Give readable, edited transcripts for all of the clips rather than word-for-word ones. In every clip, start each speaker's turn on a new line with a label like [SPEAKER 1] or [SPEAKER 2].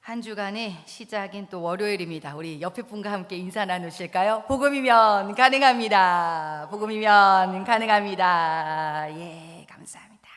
[SPEAKER 1] 한 주간의 시작인 또 월요일입니다. 우리 옆에 분과 함께 인사 나누실까요? 복음이면 가능합니다. 복음이면 가능합니다. 예, 감사합니다.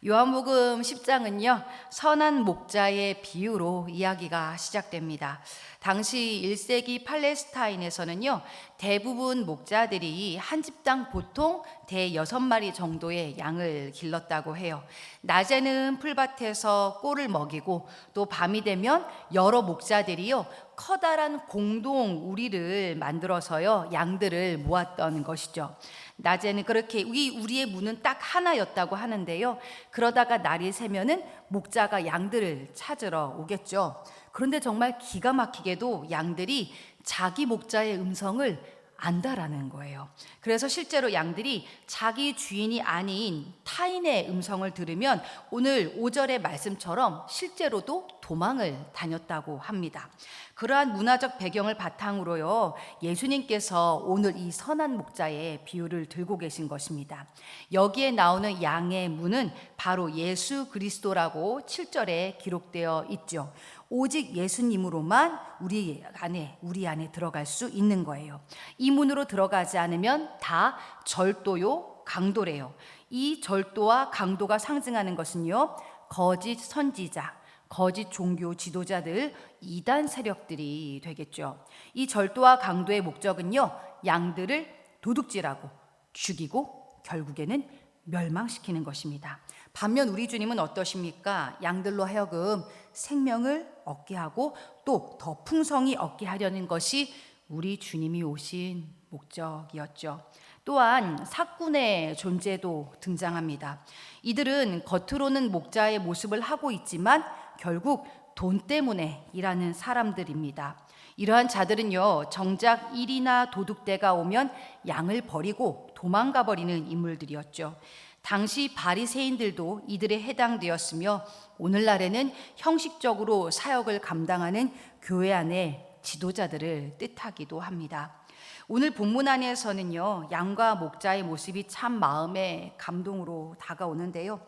[SPEAKER 1] 요한복음 10장은요, 선한 목자의 비유로 이야기가 시작됩니다. 당시 1세기 팔레스타인에서는요, 대부분 목자들이 한 집당 보통 대 6마리 정도의 양을 길렀다고 해요. 낮에는 풀밭에서 꼴을 먹이고 또 밤이 되면 여러 목자들이요, 커다란 공동 우리를 만들어서요, 양들을 모았던 것이죠. 낮에는 그렇게 우리의 문은 딱 하나였다고 하는데요, 그러다가 날이 새면은 목자가 양들을 찾으러 오겠죠. 그런데 정말 기가 막히게도 양들이 자기 목자의 음성을 안다라는 거예요. 그래서 실제로 양들이 자기 주인이 아닌 타인의 음성을 들으면 오늘 5절의 말씀처럼 실제로도 도망을 다녔다고 합니다. 그러한 문화적 배경을 바탕으로요, 예수님께서 오늘 이 선한 목자의 비유를 들고 계신 것입니다. 여기에 나오는 양의 문은 바로 예수 그리스도라고 7절에 기록되어 있죠. 오직 예수님으로만 우리 안에 들어갈 수 있는 거예요. 이 문으로 들어가지 않으면 다 절도요, 강도래요. 이 절도와 강도가 상징하는 것은요, 거짓 선지자, 거짓 종교 지도자들, 이단 세력들이 되겠죠. 이 절도와 강도의 목적은요, 양들을 도둑질하고 죽이고 결국에는 멸망시키는 것입니다. 반면 우리 주님은 어떠십니까? 양들로 하여금 생명을 얻게 하고 또 더 풍성히 얻게 하려는 것이 우리 주님이 오신 목적이었죠. 또한 사꾼의 존재도 등장합니다. 이들은 겉으로는 목자의 모습을 하고 있지만 결국 돈 때문에 일하는 사람들입니다. 이러한 자들은요, 정작 일이나 도둑대가 오면 양을 버리고 도망가 버리는 인물들이었죠. 당시 바리새인들도 이들에 해당되었으며 오늘날에는 형식적으로 사역을 감당하는 교회 안의 지도자들을 뜻하기도 합니다. 오늘 본문 안에서는요, 양과 목자의 모습이 참 마음에 감동으로 다가오는데요.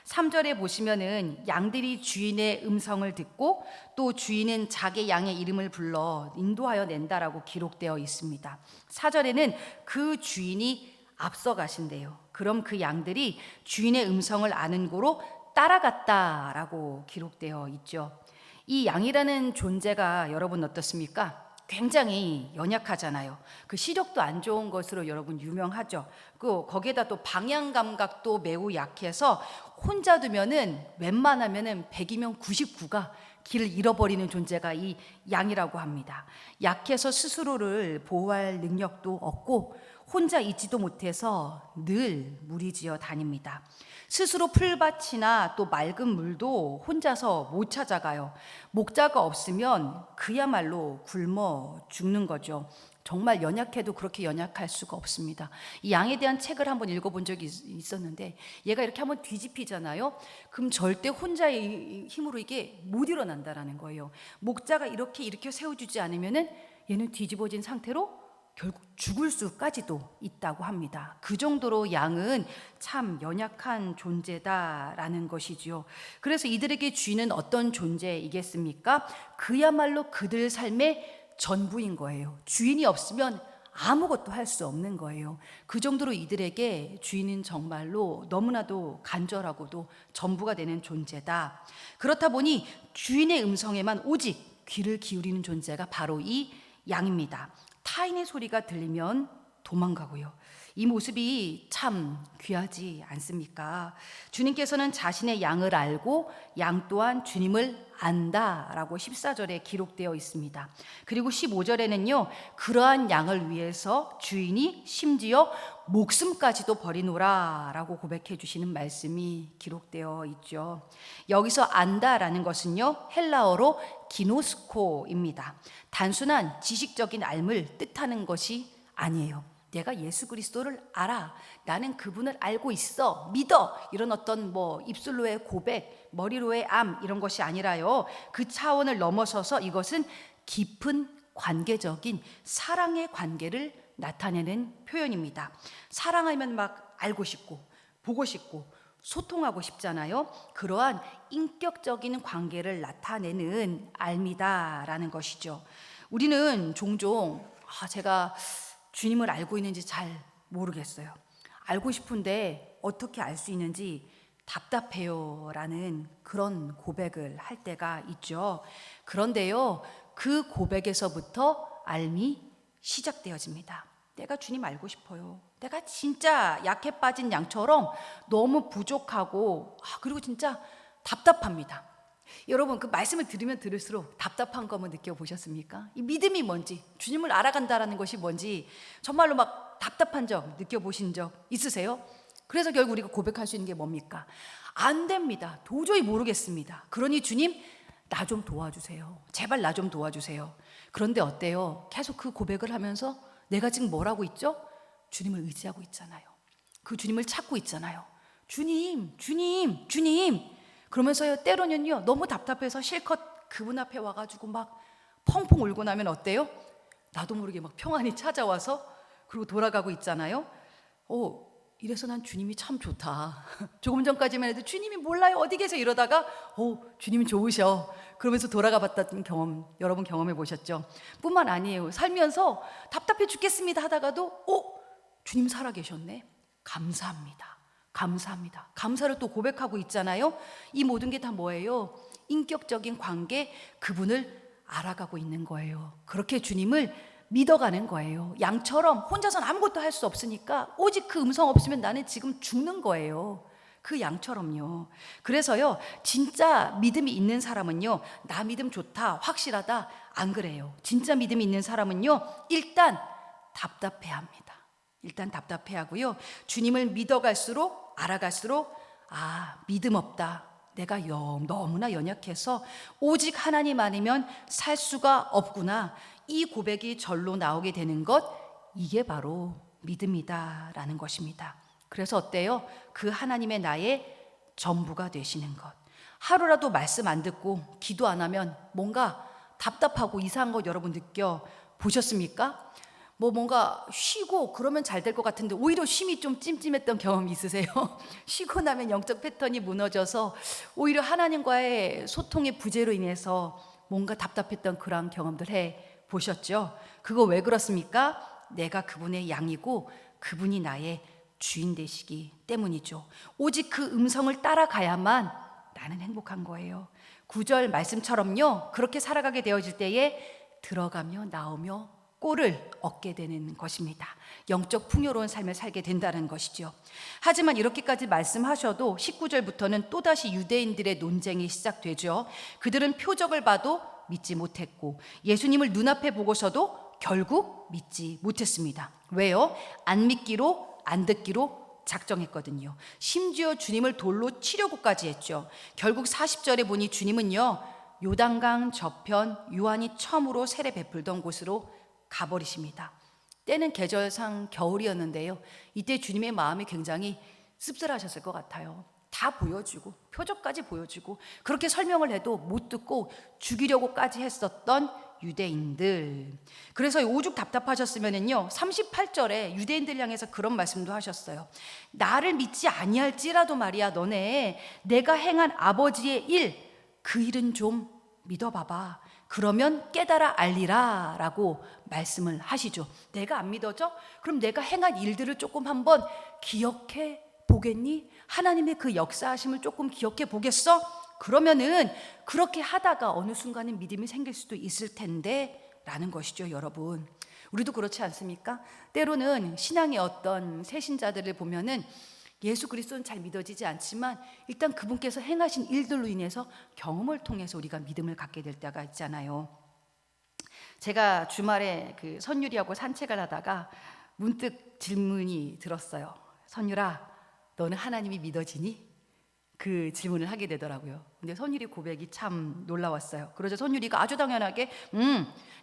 [SPEAKER 1] 3절에 보시면은 양들이 주인의 음성을 듣고 또 주인은 자기 양의 이름을 불러 인도하여 낸다라고 기록되어 있습니다. 4절에는 그 주인이 앞서 가신대요. 그럼 그 양들이 주인의 음성을 아는 고로 따라갔다라고 기록되어 있죠. 이 양이라는 존재가 여러분 어떻습니까? 굉장히 연약하잖아요. 그 시력도 안 좋은 것으로 여러분 유명하죠. 거기에다 또 방향 감각도 매우 약해서 혼자 두면은 웬만하면은 100이면 99가 길을 잃어버리는 존재가 이 양이라고 합니다. 약해서 스스로를 보호할 능력도 없고 혼자 있지도 못해서 늘 무리지어 다닙니다. 스스로 풀밭이나 또 맑은 물도 혼자서 못 찾아가요. 목자가 없으면 그야말로 굶어 죽는 거죠. 정말 연약해도 그렇게 연약할 수가 없습니다. 이 양에 대한 책을 한번 읽어본 적이 있었는데 얘가 이렇게 한번 뒤집히잖아요. 그럼 절대 혼자의 힘으로 이게 못 일어난다라는 거예요. 목자가 이렇게 세워주지 않으면은 얘는 뒤집어진 상태로 결국 죽을 수까지도 있다고 합니다. 그 정도로 양은 참 연약한 존재다라는 것이지요. 그래서 이들에게 주인은 어떤 존재이겠습니까? 그야말로 그들 삶의 전부인 거예요. 주인이 없으면 아무것도 할 수 없는 거예요. 그 정도로 이들에게 주인은 정말로 너무나도 간절하고도 전부가 되는 존재다. 그렇다 보니 주인의 음성에만 오직 귀를 기울이는 존재가 바로 이 양입니다. 타인의 소리가 들리면 도망가고요. 이 모습이 참 귀하지 않습니까? 주님께서는 자신의 양을 알고 양 또한 주님을 안다라고 14절에 기록되어 있습니다. 그리고 15절에는요, 그러한 양을 위해서 주인이 심지어 목숨까지도 버리노라 라고 고백해 주시는 말씀이 기록되어 있죠. 여기서 안다라는 것은요, 헬라어로 기노스코입니다. 단순한 지식적인 알을 뜻하는 것이 아니에요. 내가 예수 그리스도를 알아, 나는 그분을 알고 있어, 믿어, 이런 어떤 입술로의 고백, 머리로의 암 이런 것이 아니라요, 그 차원을 넘어서서 이것은 깊은 관계적인 사랑의 관계를 나타내는 표현입니다. 사랑하면 막 알고 싶고 보고 싶고 소통하고 싶잖아요. 그러한 인격적인 관계를 나타내는 알미다라는 것이죠. 우리는 종종 제가 주님을 알고 있는지 잘 모르겠어요. 알고 싶은데 어떻게 알 수 있는지 답답해요 라는 그런 고백을 할 때가 있죠. 그런데요, 그 고백에서부터 삶이 시작되어집니다. 내가 주님 알고 싶어요. 내가 진짜 약해 빠진 양처럼 너무 부족하고 그리고 진짜 답답합니다. 여러분, 그 말씀을 들으면 들을수록 답답한 거 한번 느껴보셨습니까? 이 믿음이 뭔지, 주님을 알아간다라는 것이 뭔지 정말로 막 답답한 적 느껴보신 적 있으세요? 그래서 결국 우리가 고백할 수 있는 게 뭡니까? 안 됩니다. 도저히 모르겠습니다. 그러니 주님, 나 좀 도와주세요. 제발 나 좀 도와주세요. 그런데 어때요? 계속 그 고백을 하면서 내가 지금 뭘 하고 있죠? 주님을 의지하고 있잖아요. 그 주님을 찾고 있잖아요. 주님, 주님, 주님. 그러면서요, 때로는요, 너무 답답해서 실컷 그분 앞에 와가지고 막 펑펑 울고 나면 어때요? 나도 모르게 막 평안이 찾아와서 그리고 돌아가고 있잖아요. 이래서 난 주님이 참 좋다. 조금 전까지만 해도 주님이 몰라요, 어디 계세요? 이러다가 주님이 좋으셔. 그러면서 돌아가 봤다는 경험, 여러분 경험해 보셨죠? 뿐만 아니에요. 살면서 답답해 죽겠습니다 하다가도 주님 살아계셨네. 감사합니다. 감사합니다. 감사를 또 고백하고 있잖아요. 이 모든 게 다 뭐예요? 인격적인 관계, 그분을 알아가고 있는 거예요. 그렇게 주님을 믿어가는 거예요. 양처럼 혼자서는 아무것도 할 수 없으니까 오직 그 음성 없으면 나는 지금 죽는 거예요. 그 양처럼요. 그래서요, 진짜 믿음이 있는 사람은요, 나 믿음 좋다, 확실하다, 안 그래요. 진짜 믿음이 있는 사람은요, 일단 답답해합니다. 일단 답답해하고요, 주님을 믿어갈수록, 알아갈수록 믿음 없다, 내가 너무나 연약해서 오직 하나님 아니면 살 수가 없구나, 이 고백이 절로 나오게 되는 것, 이게 바로 믿음이다라는 것입니다. 그래서 어때요? 그 하나님의 나의 전부가 되시는 것. 하루라도 말씀 안 듣고 기도 안 하면 뭔가 답답하고 이상한 거 여러분 느껴 보셨습니까? 뭔가 쉬고 그러면 잘 될 것 같은데 오히려 쉼이 좀 찜찜했던 경험이 있으세요? 쉬고 나면 영적 패턴이 무너져서 오히려 하나님과의 소통의 부재로 인해서 뭔가 답답했던 그런 경험들 해 보셨죠? 그거 왜 그렇습니까? 내가 그분의 양이고 그분이 나의 주인 되시기 때문이죠. 오직 그 음성을 따라가야만 나는 행복한 거예요. 9절 말씀처럼요, 그렇게 살아가게 되어질 때에 들어가며 나오며 꼴을 얻게 되는 것입니다. 영적 풍요로운 삶을 살게 된다는 것이죠. 하지만 이렇게까지 말씀하셔도 19절부터는 또다시 유대인들의 논쟁이 시작되죠. 그들은 표적을 봐도 믿지 못했고 예수님을 눈앞에 보고서도 결국 믿지 못했습니다. 왜요? 안 믿기로, 안 듣기로 작정했거든요. 심지어 주님을 돌로 치려고까지 했죠. 결국 40절에 보니 주님은요, 요단강 저편 요한이 처음으로 세례 베풀던 곳으로 가버리십니다. 때는 계절상 겨울이었는데요, 이때 주님의 마음이 굉장히 씁쓸하셨을 것 같아요. 다 보여주고 표적까지 보여주고 그렇게 설명을 해도 못 듣고 죽이려고까지 했었던 유대인들. 그래서 오죽 답답하셨으면요, 38절에 유대인들 향해서 그런 말씀도 하셨어요. 나를 믿지 아니할지라도 말이야, 너네 내가 행한 아버지의 일, 그 일은 좀 믿어봐봐. 그러면 깨달아 알리라 라고 말씀을 하시죠. 내가 안 믿어져? 그럼 내가 행한 일들을 조금 한번 기억해 보겠니? 하나님의 그 역사하심을 조금 기억해 보겠어? 그러면은 그렇게 하다가 어느 순간에 믿음이 생길 수도 있을 텐데 라는 것이죠. 여러분, 우리도 그렇지 않습니까? 때로는 신앙의 어떤 새신자들을 보면은 예수 그리스도는 잘 믿어지지 않지만 일단 그분께서 행하신 일들로 인해서 경험을 통해서 우리가 믿음을 갖게 될 때가 있잖아요. 제가 주말에 그 선율이하고 산책을 하다가 문득 질문이 들었어요. 선율아, 너는 하나님이 믿어지니? 그 질문을 하게 되더라고요. 근데 선율이 고백이 참 놀라웠어요. 그러자 선율이가 아주 당연하게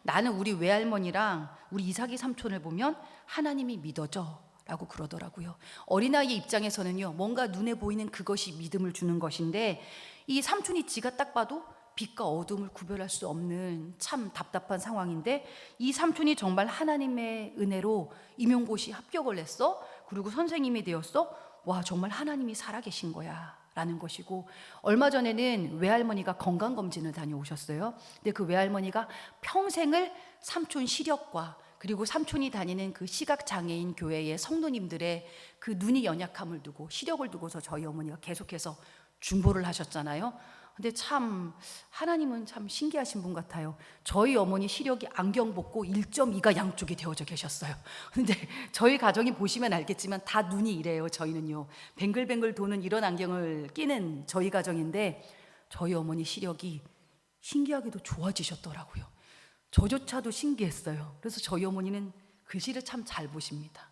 [SPEAKER 1] 나는 우리 외할머니랑 우리 이삭이 삼촌을 보면 하나님이 믿어져 라고 그러더라고요. 어린아이의 입장에서는요, 뭔가 눈에 보이는 그것이 믿음을 주는 것인데 이 삼촌이 지가 딱 봐도 빛과 어둠을 구별할 수 없는 참 답답한 상황인데 이 삼촌이 정말 하나님의 은혜로 임용고시 합격을 했어? 그리고 선생님이 되었어? 와, 정말 하나님이 살아계신 거야 라는 것이고, 얼마 전에는 외할머니가 건강검진을 다녀오셨어요. 근데 그 외할머니가 평생을 삼촌 시력과, 그리고 삼촌이 다니는 그 시각장애인 교회의 성도님들의 그 눈이 연약함을 두고, 시력을 두고서 저희 어머니가 계속해서 중보를 하셨잖아요. 근데 참 하나님은 참 신기하신 분 같아요. 저희 어머니 시력이 안경 벗고 1.2가 양쪽이 되어져 계셨어요. 근데 저희 가정이 보시면 알겠지만 다 눈이 이래요. 저희는요, 뱅글뱅글 도는 이런 안경을 끼는 저희 가정인데, 저희 어머니 시력이 신기하게도 좋아지셨더라고요. 저조차도 신기했어요. 그래서 저희 어머니는 글씨를 참 잘 보십니다.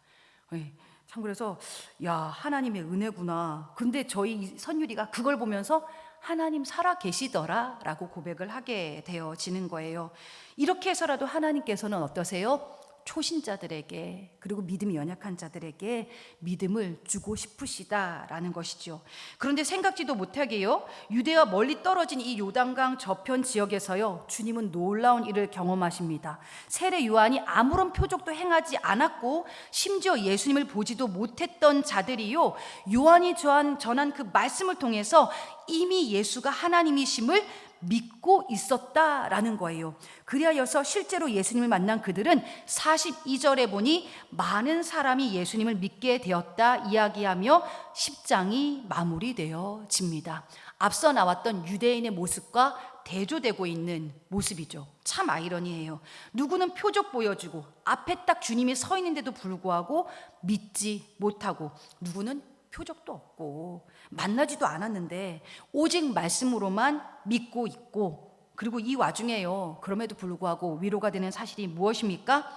[SPEAKER 1] 네, 참 그래서 야, 하나님의 은혜구나. 근데 저희 선율이가 그걸 보면서 하나님 살아 계시더라 라고 고백을 하게 되어지는 거예요. 이렇게 해서라도 하나님께서는 어떠세요? 초신자들에게, 그리고 믿음이 연약한 자들에게 믿음을 주고 싶으시다라는 것이죠. 그런데 생각지도 못하게요, 유대와 멀리 떨어진 이 요단강 저편 지역에서요, 주님은 놀라운 일을 경험하십니다. 세례 요한이 아무런 표적도 행하지 않았고 심지어 예수님을 보지도 못했던 자들이요, 요한이 전한 그 말씀을 통해서 이미 예수가 하나님이심을 믿고 있었다라는 거예요. 그리하여서 실제로 예수님을 만난 그들은 42절에 보니 많은 사람이 예수님을 믿게 되었다 이야기하며 10장이 마무리되어집니다. 앞서 나왔던 유대인의 모습과 대조되고 있는 모습이죠. 참 아이러니해요. 누구는 표적 보여주고 앞에 딱 주님이 서 있는데도 불구하고 믿지 못하고, 누구는 표적도 없고 만나지도 않았는데 오직 말씀으로만 믿고 있고, 그리고 이 와중에요, 그럼에도 불구하고 위로가 되는 사실이 무엇입니까?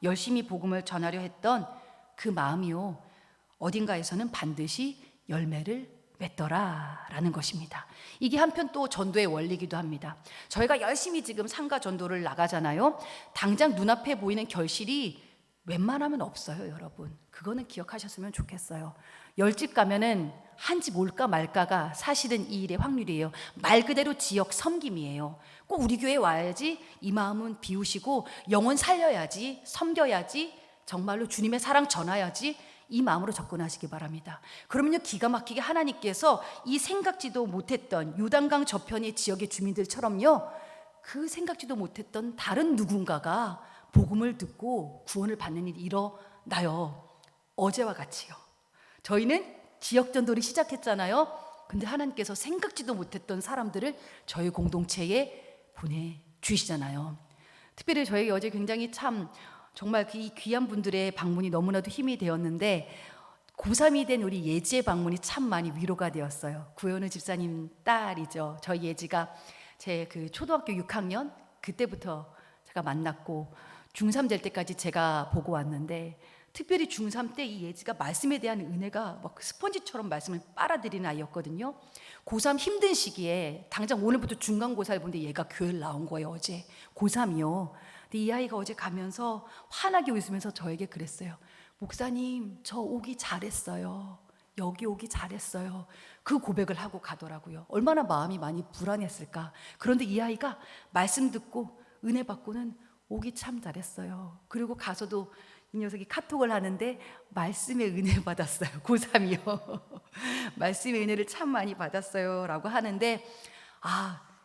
[SPEAKER 1] 열심히 복음을 전하려 했던 그 마음이요, 어딘가에서는 반드시 열매를 맺더라라는 것입니다. 이게 한편 또 전도의 원리이기도 합니다. 저희가 열심히 지금 상가 전도를 나가잖아요. 당장 눈앞에 보이는 결실이 웬만하면 없어요, 여러분. 그거는 기억하셨으면 좋겠어요. 10집 가면은 한 집 올까 말까가 사실은 이 일의 확률이에요. 말 그대로 지역 섬김이에요. 꼭 우리 교회 와야지, 이 마음은 비우시고 영혼 살려야지, 섬겨야지, 정말로 주님의 사랑 전해야지, 이 마음으로 접근하시기 바랍니다. 그러면요, 기가 막히게 하나님께서 이 생각지도 못했던 요단강 저편의 지역의 주민들처럼요, 그 생각지도 못했던 다른 누군가가 복음을 듣고 구원을 받는 일이 일어나요. 어제와 같이요. 저희는 지역 전도를 시작했잖아요. 근데 하나님께서 생각지도 못했던 사람들을 저희 공동체에 보내주시잖아요. 특별히 저에게 어제 굉장히 참 정말 이 귀한 분들의 방문이 너무나도 힘이 되었는데, 고3이 된 우리 예지의 방문이 참 많이 위로가 되었어요. 구현우 집사님 딸이죠. 저희 예지가 제 그 초등학교 6학년 그때부터 제가 만났고 중3 될 때까지 제가 보고 왔는데, 특별히 중3 때 이 예지가 말씀에 대한 은혜가 막 스펀지처럼 말씀을 빨아들이는 아이였거든요. 고3 힘든 시기에 당장 오늘부터 중간고사를 보는데 얘가 교회를 나온 거예요. 어제 고3이요. 근데 이 아이가 어제 가면서 환하게 웃으면서 저에게 그랬어요. 목사님, 저 오기 잘했어요. 여기 오기 잘했어요. 그 고백을 하고 가더라고요. 얼마나 마음이 많이 불안했을까. 그런데 이 아이가 말씀 듣고 은혜 받고는 오기 참 잘했어요. 그리고 가서도 이 녀석이 카톡을 하는데 말씀의 은혜 받았어요. 고3이요. 말씀의 은혜를 참 많이 받았어요 라고 하는데,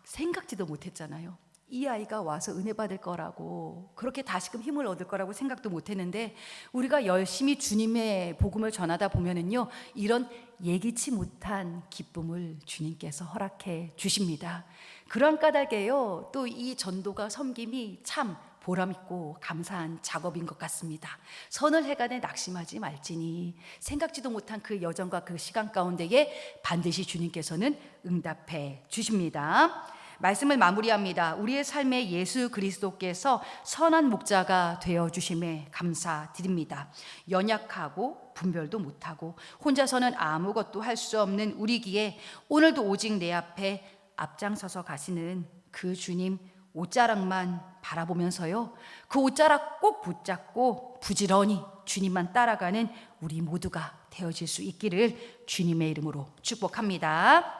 [SPEAKER 1] 생각지도 못했잖아요. 이 아이가 와서 은혜 받을 거라고, 그렇게 다시금 힘을 얻을 거라고 생각도 못했는데, 우리가 열심히 주님의 복음을 전하다 보면은요, 이런 예기치 못한 기쁨을 주님께서 허락해 주십니다. 그런 까닭에요, 또 이 전도가 섬김이 참 보람있고 감사한 작업인 것 같습니다. 선을 해가네 낙심하지 말지니, 생각지도 못한 그 여정과 그 시간 가운데에 반드시 주님께서는 응답해 주십니다. 말씀을 마무리합니다. 우리의 삶에 예수 그리스도께서 선한 목자가 되어주심에 감사드립니다. 연약하고 분별도 못하고 혼자서는 아무것도 할 수 없는 우리기에 오늘도 오직 내 앞에 앞장서서 가시는 그 주님 옷자락만 바라보면서요, 그 옷자락 꼭 붙잡고 부지런히 주님만 따라가는 우리 모두가 되어질 수 있기를 주님의 이름으로 축복합니다.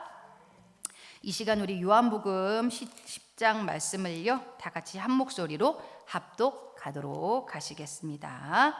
[SPEAKER 1] 이 시간 우리 요한복음 10장 말씀을요, 다 같이 한 목소리로 합독하도록 하시겠습니다.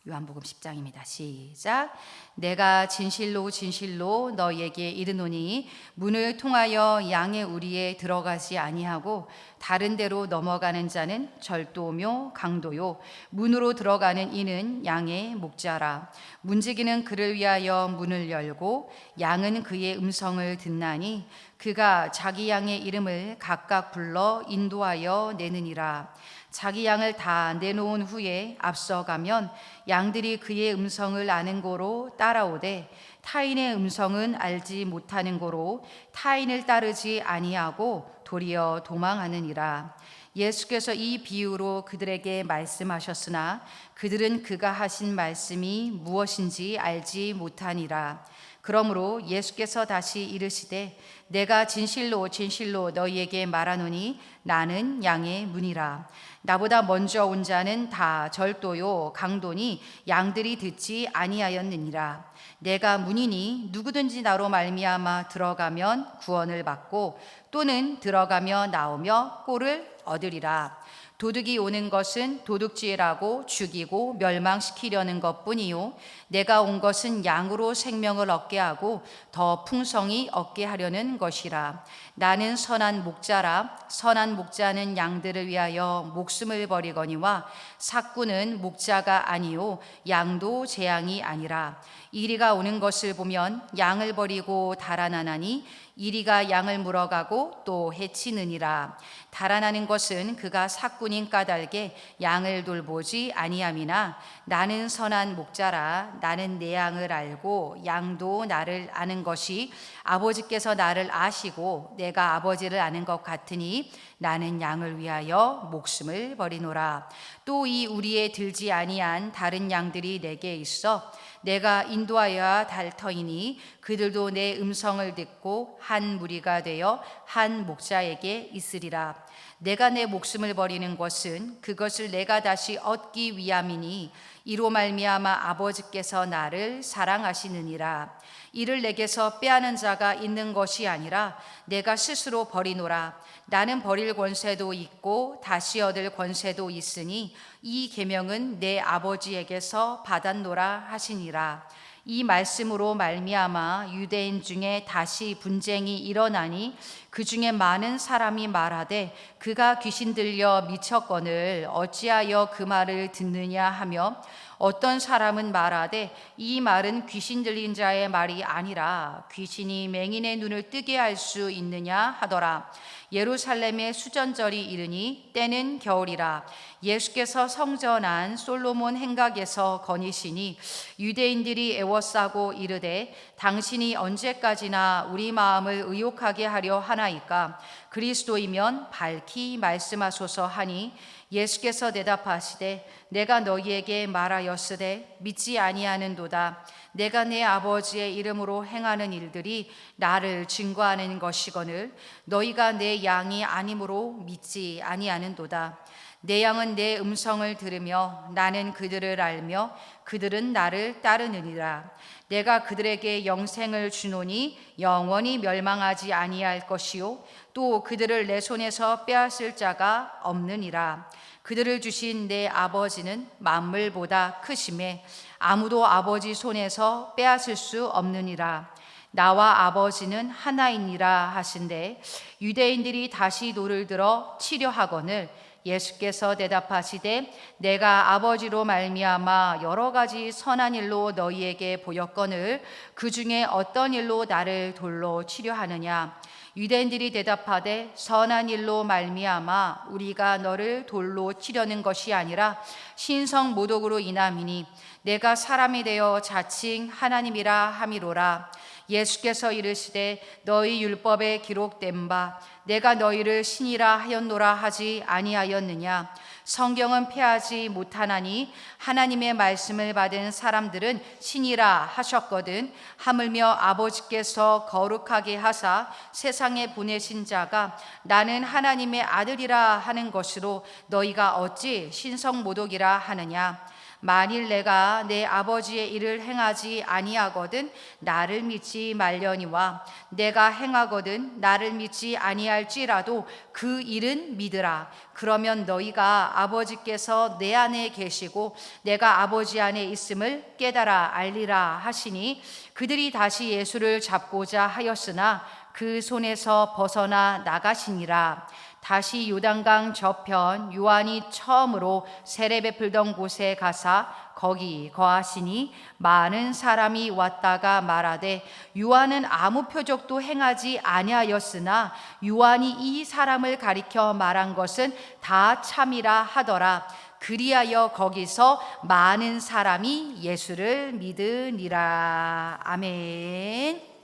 [SPEAKER 1] 요한복음 10장입니다. 시작. 내가 진실로 진실로 너희에게 이르노니 문을 통하여 양의 우리에 들어가지 아니하고 다른 데로 넘어가는 자는 절도며 강도요 문으로 들어가는 이는 양의 목자라. 문지기는 그를 위하여 문을 열고 양은 그의 음성을 듣나니 그가 자기 양의 이름을 각각 불러 인도하여 내느니라. 자기 양을 다 내놓은 후에 앞서가면 양들이 그의 음성을 아는 고로 따라오되 타인의 음성은 알지 못하는 고로 타인을 따르지 아니하고 도리어 도망하느니라. 예수께서 이 비유로 그들에게 말씀하셨으나 그들은 그가 하신 말씀이 무엇인지 알지 못하니라. 그러므로 예수께서 다시 이르시되 내가 진실로 진실로 너희에게 말하노니 나는 양의 문이라. 나보다 먼저 온 자는 다 절도요 강도니 양들이 듣지 아니하였느니라. 내가 문이니 누구든지 나로 말미암아 들어가면 구원을 받고 또는 들어가며 나오며 꼴을 얻으리라. 도둑이 오는 것은 도둑질하고 죽이고 멸망시키려는 것뿐이요 내가 온 것은 양으로 생명을 얻게 하고 더 풍성히 얻게 하려는 것이라. 나는 선한 목자라. 선한 목자는 양들을 위하여 목숨을 버리거니와 삭구는 목자가 아니요 양도 제 양이 아니라. 이리가 오는 것을 보면 양을 버리고 달아나나니 이리가 양을 물어가고 또 해치느니라. 달아나는 것은 그가 삭군인 까닭에 양을 돌보지 아니함이나 나는 선한 목자라. 나는 내 양을 알고 양도 나를 아는 것이 아버지께서 나를 아시고 내가 아버지를 아는 것 같으니 나는 양을 위하여 목숨을 버리노라. 또 이 우리에 들지 아니한 다른 양들이 내게 있어 내가 인도하여야 달 터이니 그들도 내 음성을 듣고 한 무리가 되어 한 목자에게 있으리라. 내가 내 목숨을 버리는 것은 그것을 내가 다시 얻기 위함이니 이로 말미암아 아버지께서 나를 사랑하시느니라. 이를 내게서 빼앗는 자가 있는 것이 아니라 내가 스스로 버리노라. 나는 버릴 권세도 있고 다시 얻을 권세도 있으니 이 계명은 내 아버지에게서 받았노라 하시니라. 이 말씀으로 말미암아 유대인 중에 다시 분쟁이 일어나니 그 중에 많은 사람이 말하되 그가 귀신 들려 미쳤거늘 어찌하여 그 말을 듣느냐 하며 어떤 사람은 말하되 이 말은 귀신 들린 자의 말이 아니라 귀신이 맹인의 눈을 뜨게 할 수 있느냐 하더라. 예루살렘의 수전절이 이르니 때는 겨울이라. 예수께서 성전 안 솔로몬 행각에서 거니시니 유대인들이 애워싸고 이르되 당신이 언제까지나 우리 마음을 의욕하게 하려 하나이까. 그리스도이면 밝히 말씀하소서 하니 예수께서 대답하시되 내가 너희에게 말하였으되 믿지 아니하는도다. 내가 내 아버지의 이름으로 행하는 일들이 나를 증거하는 것이거늘 너희가 내 양이 아니므로 믿지 아니하는도다. 내 양은 내 음성을 들으며 나는 그들을 알며 그들은 나를 따르느니라. 내가 그들에게 영생을 주노니 영원히 멸망하지 아니할 것이요 또 그들을 내 손에서 빼앗을 자가 없느니라. 그들을 주신 내 아버지는 만물보다 크심에 아무도 아버지 손에서 빼앗을 수 없느니라. 나와 아버지는 하나이니라 하신대 유대인들이 다시 돌을 들어 치려하거늘 예수께서 대답하시되 내가 아버지로 말미암아 여러 가지 선한 일로 너희에게 보였거늘 그 중에 어떤 일로 나를 돌로 치려하느냐. 유대인들이 대답하되 선한 일로 말미암아 우리가 너를 돌로 치려는 것이 아니라 신성 모독으로 인함이니 내가 사람이 되어 자칭 하나님이라 함이로라. 예수께서 이르시되 너희 율법에 기록된 바 내가 너희를 신이라 하였노라 하지 아니하였느냐. 성경은 폐하지 못하나니 하나님의 말씀을 받은 사람들은 신이라 하셨거든. 하물며 아버지께서 거룩하게 하사 세상에 보내신 자가 나는 하나님의 아들이라 하는 것으로 너희가 어찌 신성모독이라 하느냐. 만일 내가 내 아버지의 일을 행하지 아니하거든 나를 믿지 말려니와 내가 행하거든 나를 믿지 아니할지라도 그 일은 믿으라. 그러면 너희가 아버지께서 내 안에 계시고 내가 아버지 안에 있음을 깨달아 알리라 하시니 그들이 다시 예수를 잡고자 하였으나 그 손에서 벗어나 나가시니라. 다시 요단강 저편 요한이 처음으로 세례 베풀던 곳에 가사 거기 거하시니 많은 사람이 왔다가 말하되 요한은 아무 표적도 행하지 아니하였으나 요한이 이 사람을 가리켜 말한 것은 다 참이라 하더라. 그리하여 거기서 많은 사람이 예수를 믿으니라. 아멘.